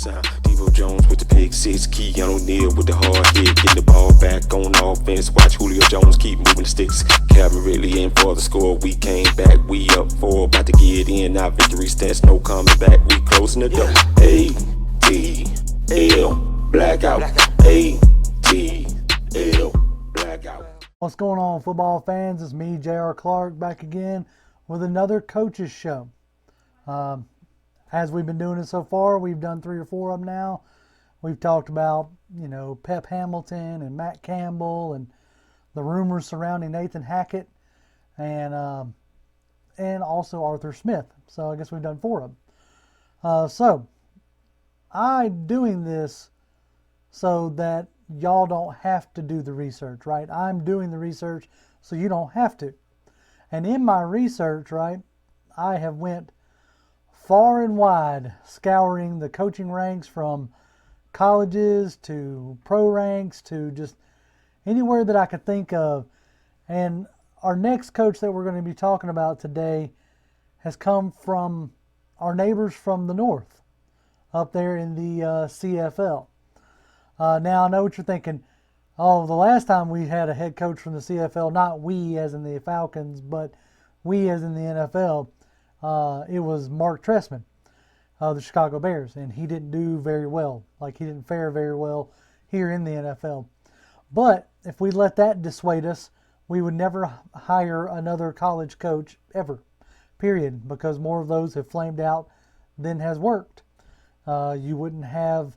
sound. Devo Jones with the pick six, Keanu Neal with the hard hit, getting the ball back on offense. Watch Julio Jones keep moving the sticks. Calvin really in for the score. We came back, we up 4, about to get in. Our victory stats, no coming back. We closing the door. ATL blackout. ATL blackout. What's going on, football fans? It's me, J.R. Clark, back again with another coaches show. As we've been doing it so far, we've done 3 or 4 of them now. We've talked about, Pep Hamilton and Matt Campbell and the rumors surrounding Nathan Hackett and also Arthur Smith. So I guess we've done 4 of them. So I'm doing this so that y'all don't have to do the research, right? I'm doing the research so you don't have to. And in my research, right, I have went far and wide scouring the coaching ranks from colleges to pro ranks to just anywhere that I could think of. And our next coach that we're going to be talking about today has come from our neighbors from the north up there in the CFL. Now, I know what you're thinking. Oh, the last time we had a head coach from the CFL, not we as in the Falcons, but we as in the NFL, it was Mark Trestman of the Chicago Bears, and he didn't do very well. Like, he didn't fare very well here in the NFL. But if we let that dissuade us, we would never hire another college coach ever, period, because more of those have flamed out than has worked. You wouldn't have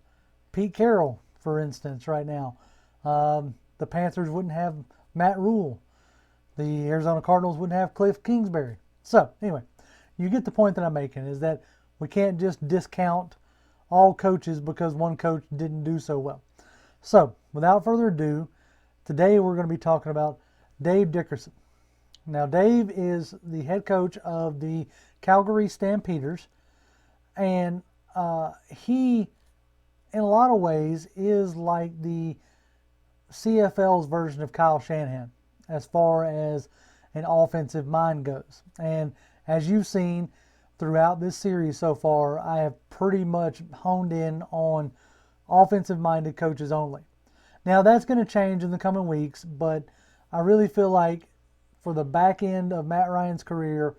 Pete Carroll, for instance, right now. The Panthers wouldn't have Matt Rule. The Arizona Cardinals wouldn't have Cliff Kingsbury. So, anyway, you get the point that I'm making, is that we can't just discount all coaches because one coach didn't do so well. So, without further ado, today we're going to be talking about Dave Dickenson. Now, Dave is the head coach of the Calgary Stampeders, and he, in a lot of ways, is like the CFL's version of Kyle Shanahan as far as an offensive mind goes. And as you've seen throughout this series so far, I have pretty much honed in on offensive-minded coaches only. Now, that's going to change in the coming weeks, but I really feel like for the back end of Matt Ryan's career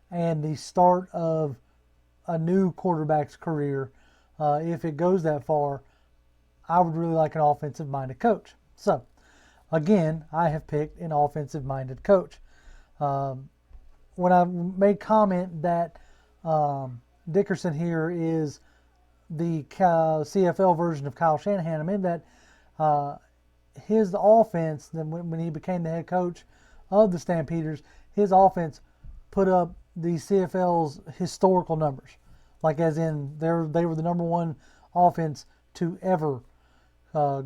and the start of a new quarterback's career, if it goes that far, I would really like an offensive-minded coach. So, again, I have picked an offensive-minded coach. When I made comment that Dickerson here is the CFL version of Kyle Shanahan, I mean that his offense, when he became the head coach of the Stampeders, his offense put up the CFL's historical numbers. Like as in, they were the number 1 offense to ever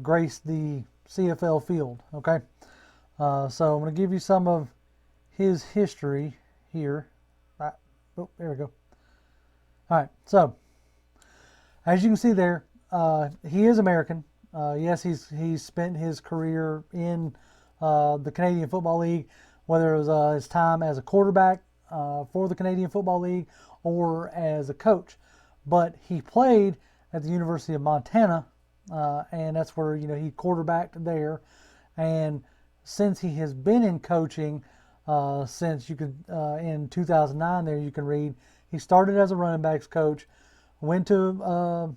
grace the CFL field, okay? So I'm going to give you some of his history here. Oh, there we go. All right, so as you can see there, he is American. Yes, he's spent his career in the Canadian Football League, whether it was his time as a quarterback for the Canadian Football League or as a coach. But he played at the University of Montana, and that's where he quarterbacked there. And since he has been in coaching, since you could in 2009, there you can read he started as a running backs coach, went to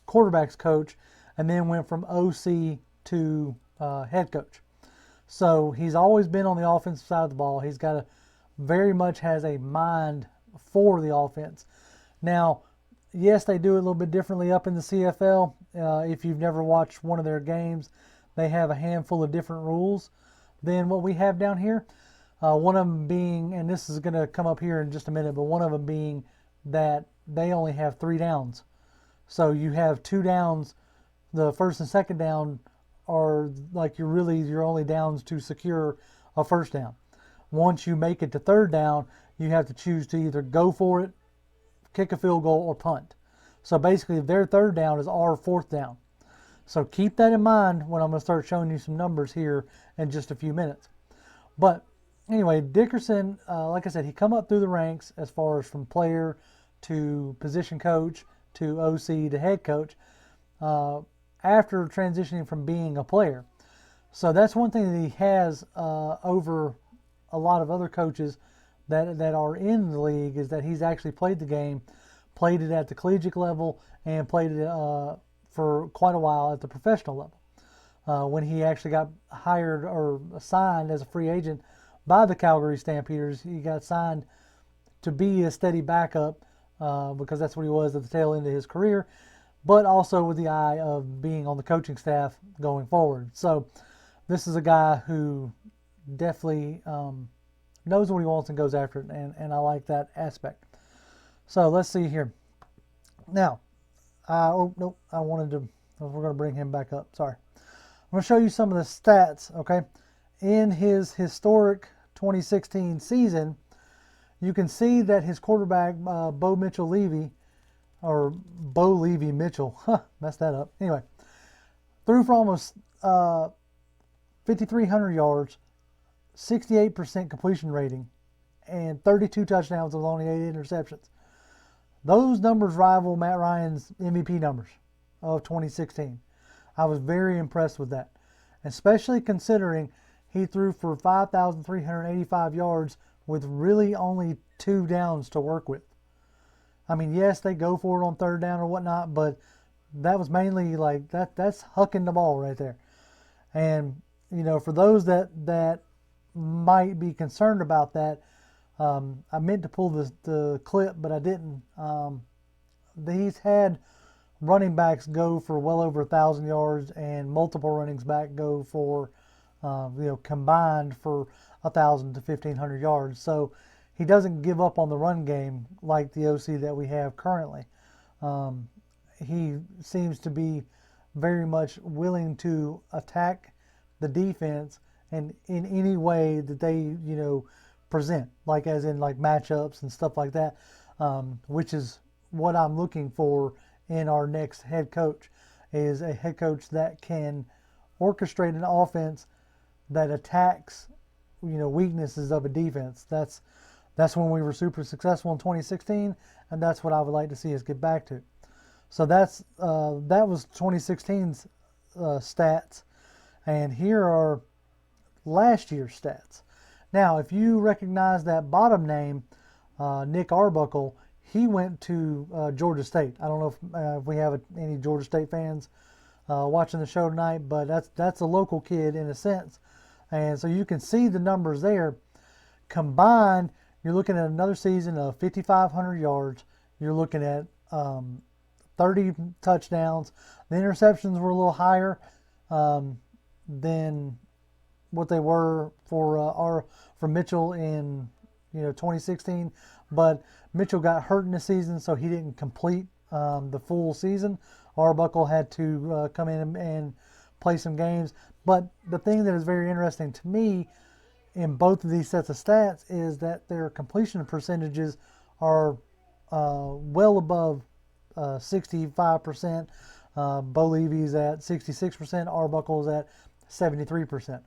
quarterbacks coach, and then went from OC to head coach. So he's always been on the offensive side of the ball. He's got very much has a mind for the offense. Now, yes, they do it a little bit differently up in the CFL. If you've never watched one of their games, they have a handful of different rules than what we have down here. One of them being, and this is going to come up here in just a minute, but one of them being that they only have 3 downs. So you have 2 downs. The first and second down are like your only downs to secure a first down. Once you make it to third down, you have to choose to either go for it, kick a field goal, or punt. So basically their third down is our fourth down. So keep that in mind when I'm going to start showing you some numbers here in just a few minutes. But anyway, Dickerson, like I said, he come up through the ranks as far as from player to position coach to OC to head coach after transitioning from being a player. So that's one thing that he has over a lot of other coaches that are in the league, is that he's actually played the game, played it at the collegiate level, and played it for quite a while at the professional level. When he actually got hired or signed as a free agent by the Calgary Stampeders, he got signed to be a steady backup because that's what he was at the tail end of his career, but also with the eye of being on the coaching staff going forward. So this is a guy who definitely knows what he wants and goes after it, and I like that aspect. So let's see here. Now, we're going to bring him back up. Sorry. I'm going to show you some of the stats, okay? In his historic 2016 season, you can see that his quarterback, Bo Mitchell-Levy, or Bo Levy-Mitchell, messed that up. Anyway, threw for almost 5,300 yards, 68% completion rating, and 32 touchdowns with only 8 interceptions. Those numbers rival Matt Ryan's MVP numbers of 2016. I was very impressed with that, especially considering he threw for 5,385 yards with really only 2 downs to work with. I mean, yes, they go for it on third down or whatnot, but that was mainly like that's hucking the ball right there. And, you know, for those that might be concerned about that, I meant to pull the clip, but I didn't. He's had running backs go for well over 1,000 yards, and multiple running backs go for, combined for 1,000 to 1,500 yards. So he doesn't give up on the run game like the OC that we have currently. He seems to be very much willing to attack the defense and in any way that they, present, like as in like matchups and stuff like that, which is what I'm looking for in our next head coach, is a head coach that can orchestrate an offense that attacks, weaknesses of a defense. That's when we were super successful in 2016, and that's what I would like to see us get back to. So that was 2016's stats, and here are last year's stats. Now, if you recognize that bottom name, Nick Arbuckle, he went to Georgia State. I don't know if we have any Georgia State fans watching the show tonight, but that's a local kid in a sense. And so you can see the numbers there. Combined, you're looking at another season of 5,500 yards. You're looking at 30 touchdowns. The interceptions were a little higher than what they were for Mitchell in 2016, but Mitchell got hurt in the season, so he didn't complete the full season. Arbuckle had to come in and play some games. But the thing that is very interesting to me in both of these sets of stats is that their completion percentages are well above 65%. Bo Levy's at 66%. Arbuckle's at 73%.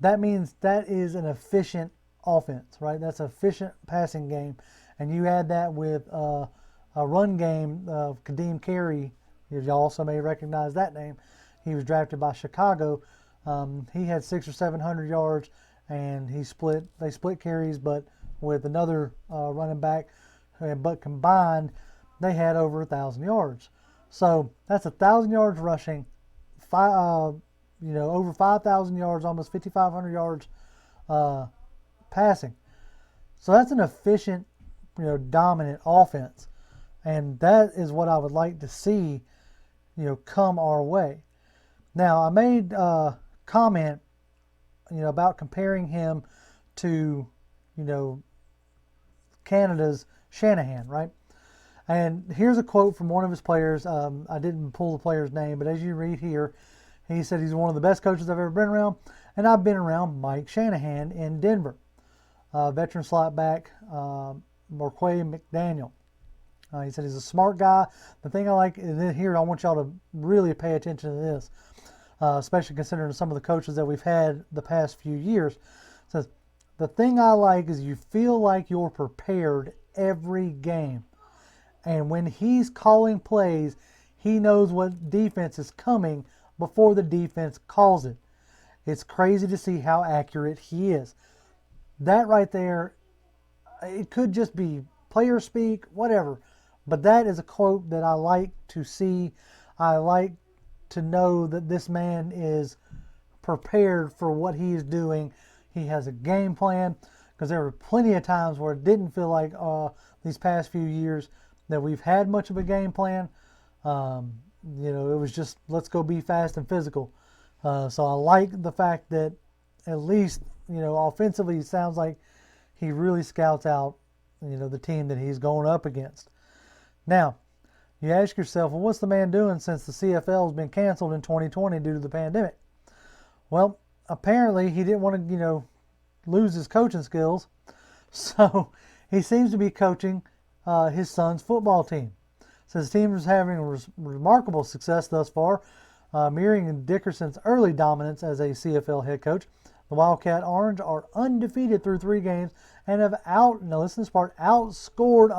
That means that is an efficient offense, right? That's an efficient passing game. And you add that with a run game of Kadeem Carey. You also may recognize that name. He was drafted by Chicago. He had 600 or 700 yards, and they split carries, but with another running back. But combined, they had over 1,000 yards. So that's 1,000 yards rushing, over 5,000 yards, almost 5,500 yards passing. So that's an efficient, dominant offense. And that is what I would like to see, come our way. Now, I made a comment, about comparing him to, Canada's Shanahan, right? And here's a quote from one of his players. I didn't pull the player's name, but as you read here, he said he's one of the best coaches I've ever been around, and I've been around Mike Shanahan in Denver. Veteran slot back, Marquay McDaniel. He said he's a smart guy. The thing I like is here, I want y'all to really pay attention to this, especially considering some of the coaches that we've had the past few years. It says, the thing I like is you feel like you're prepared every game. And when he's calling plays, he knows what defense is coming before the defense calls it. It's crazy to see how accurate he is. That right there, it could just be player speak, whatever. But that is a quote that I like to see. I like to know that this man is prepared for what he is doing. He has a game plan, because there were plenty of times where it didn't feel like these past few years that we've had much of a game plan. It was just, let's go be fast and physical. So I like the fact that at least, offensively, it sounds like he really scouts out, the team that he's going up against. Now, you ask yourself, well, what's the man doing since the CFL has been canceled in 2020 due to the pandemic? Well, apparently he didn't want to, lose his coaching skills. So he seems to be coaching his son's football team. So his team is having remarkable success thus far, mirroring Dickerson's early dominance as a CFL head coach. The Wildcat Orange are undefeated through 3 games and have outscored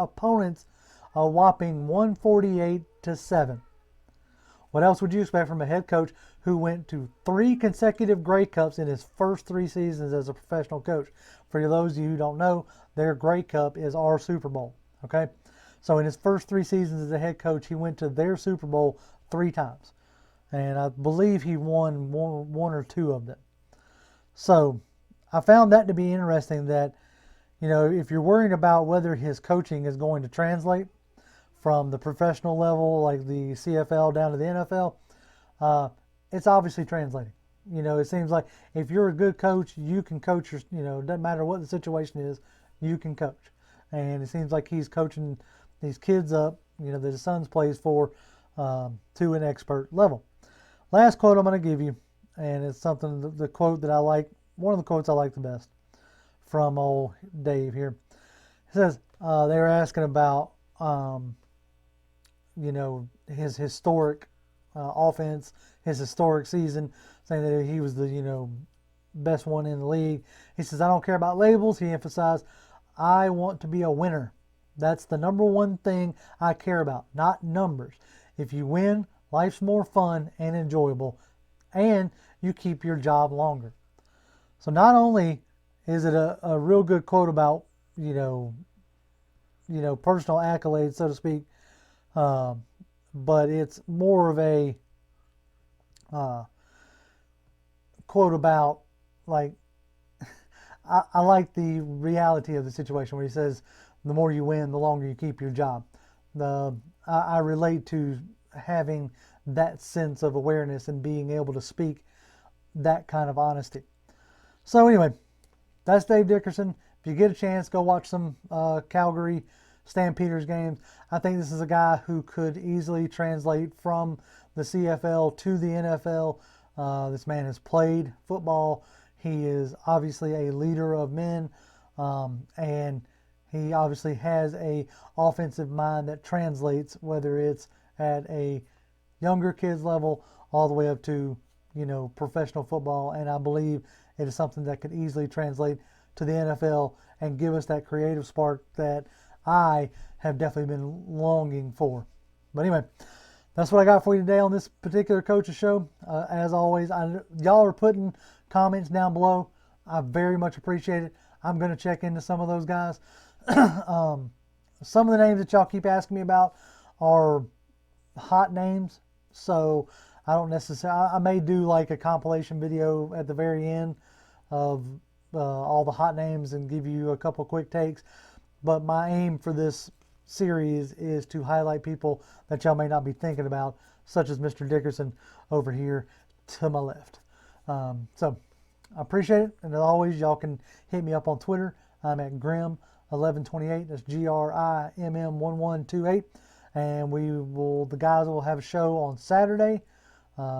opponents a whopping 148-7. What else would you expect from a head coach who went to 3 consecutive Grey Cups in his first 3 seasons as a professional coach? For those of you who don't know, their Grey Cup is our Super Bowl. Okay, so in his first 3 seasons as a head coach, he went to their Super Bowl 3 times, and I believe he won one or 2 of them. So I found that to be interesting. That if you're worried about whether his coaching is going to translate from the professional level, like the CFL, down to the NFL, it's obviously translating. It seems like if you're a good coach, you can coach it doesn't matter what the situation is, you can coach. And it seems like he's coaching these kids up, that his son plays for, to an expert level. Last quote I'm going to give you, and it's something, the quote that I like, one of the quotes I like the best, from old Dave here. It says, they were asking about, his historic offense, his historic season, saying that he was the, best one in the league. He says, I don't care about labels. He emphasized, I want to be a winner. That's the number one thing I care about, not numbers. If you win, life's more fun and enjoyable, and you keep your job longer. So not only is it a real good quote about, personal accolades, so to speak, but it's more of a quote about, like, I like the reality of the situation where he says, the more you win, the longer you keep your job. I relate to having that sense of awareness and being able to speak that kind of honesty. So anyway, that's Dave Dickerson. If you get a chance, go watch some Calgary Stampeders games. I think this is a guy who could easily translate from the CFL to the NFL. This man has played football. He is obviously a leader of men, and he obviously has a offensive mind that translates, whether it's at a younger kids level all the way up to, professional football. And I believe it is something that could easily translate to the NFL and give us that creative spark that I have definitely been longing for. But anyway, that's what I got for you today on this particular coach's show. As always, y'all are putting comments down below. I very much appreciate it. I'm going to check into some of those guys. Some of the names that y'all keep asking me about are hot names, so I don't necessarily, I may do like a compilation video at the very end of all the hot names and give you a couple quick takes. But my aim for this series is to highlight people that y'all may not be thinking about, such as Mr. Dickerson over here to my left. So I appreciate it, and as always, y'all can hit me up on Twitter. I'm at Grim1128. That's GRIMM1128, and the guys will have a show on Saturday.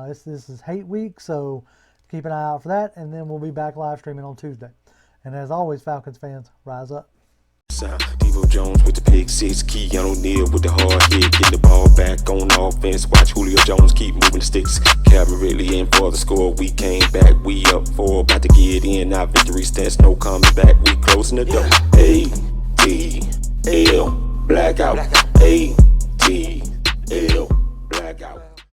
This is Hate Week, so keep an eye out for that, and then we'll be back live streaming on Tuesday. And as always, Falcons fans, rise up. Devo Jones with the pick six, Keanu O'Neal with the hard hit, getting the ball back on offense. Watch Julio Jones keep moving the sticks. Calvin Ridley in for the score. We came back, we up 4, about to get in. Our victory stats, no coming back. We closing the door. A-T-L. blackout. Ayy.